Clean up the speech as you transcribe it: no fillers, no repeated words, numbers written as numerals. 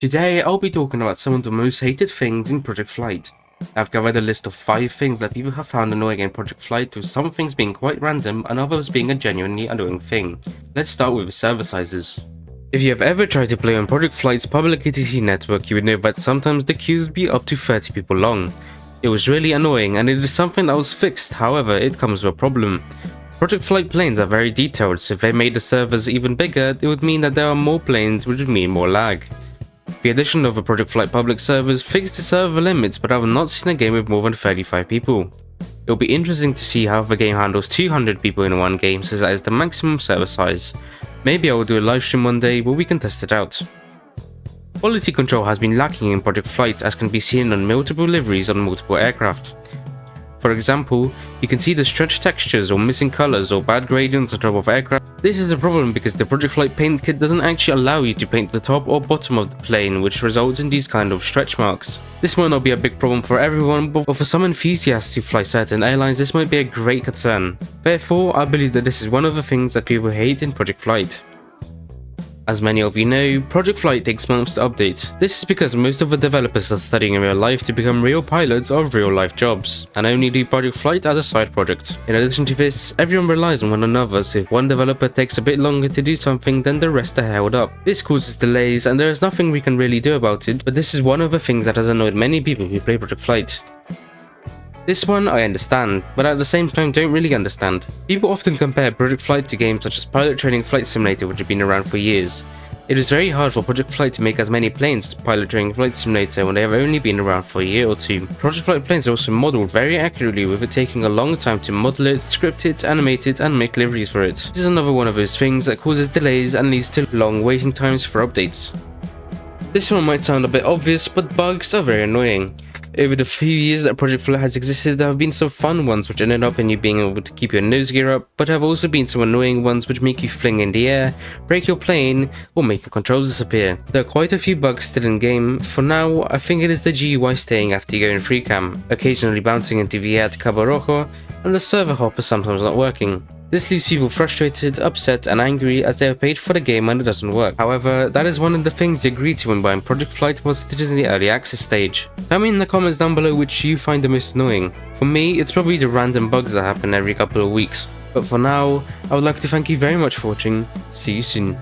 Today, I'll be talking about some of the most hated things in Project Flight. I've gathered a list of 5 things that people have found annoying in Project Flight, with some things being quite random and others being a genuinely annoying thing. Let's start with the server sizes. If you have ever tried to play on Project Flight's public ETC network, you would know that sometimes the queues would be up to 30 people long. It was really annoying and it is something that was fixed, however it comes with a problem. Project Flight planes are very detailed, so if they made the servers even bigger, it would mean that there are more planes, which would mean more lag. The addition of the Project Flight public servers fixed the server limits, but I have not seen a game with more than 35 people. It will be interesting to see how the game handles 200 people in one game, since that is the maximum server size. Maybe I will do a live stream one day where we can test it out. Quality control has been lacking in Project Flight, as can be seen on multiple liveries on multiple aircraft. For example, you can see the stretched textures or missing colors or bad gradients on top of aircraft. This is a problem because the Project Flight paint kit doesn't actually allow you to paint the top or bottom of the plane, which results in these kind of stretch marks. This might not be a big problem for everyone, but for some enthusiasts who fly certain airlines, this might be a great concern. Therefore, I believe that this is one of the things that people hate in Project Flight. As many of you know, Project Flight takes months to update. This is because most of the developers are studying in real life to become real pilots of real life jobs, and only do Project Flight as a side project. In addition to this, everyone relies on one another, so if one developer takes a bit longer to do something, then the rest are held up. This causes delays, and there is nothing we can really do about it, but this is one of the things that has annoyed many people who play Project Flight. This one I understand, but at the same time don't really understand. People often compare Project Flight to games such as Pilot Training Flight Simulator, which have been around for years. It is very hard for Project Flight to make as many planes as Pilot Training Flight Simulator when they have only been around for a year or two. Project Flight planes are also modeled very accurately, with it taking a long time to model it, script it, animate it, and make liveries for it. This is another one of those things that causes delays and leads to long waiting times for updates. This one might sound a bit obvious, but bugs are very annoying. Over the few years that Project Flight has existed, there have been some fun ones which ended up in you being able to keep your nose gear up, but have also been some annoying ones which make you fling in the air, break your plane, or make your controls disappear. There are quite a few bugs still in game. For now, I think it is the GUI staying after you go in free cam, occasionally bouncing into the air to Cabo Rojo, and the server hopper sometimes not working. This leaves people frustrated, upset, and angry as they are paid for the game and it doesn't work. However, that is one of the things you agreed to when buying Project Flight whilst it is in the early access stage. Tell me in the comments down below which you find the most annoying. For me, it's probably the random bugs that happen every couple of weeks. But for now, I would like to thank you very much for watching. See you soon.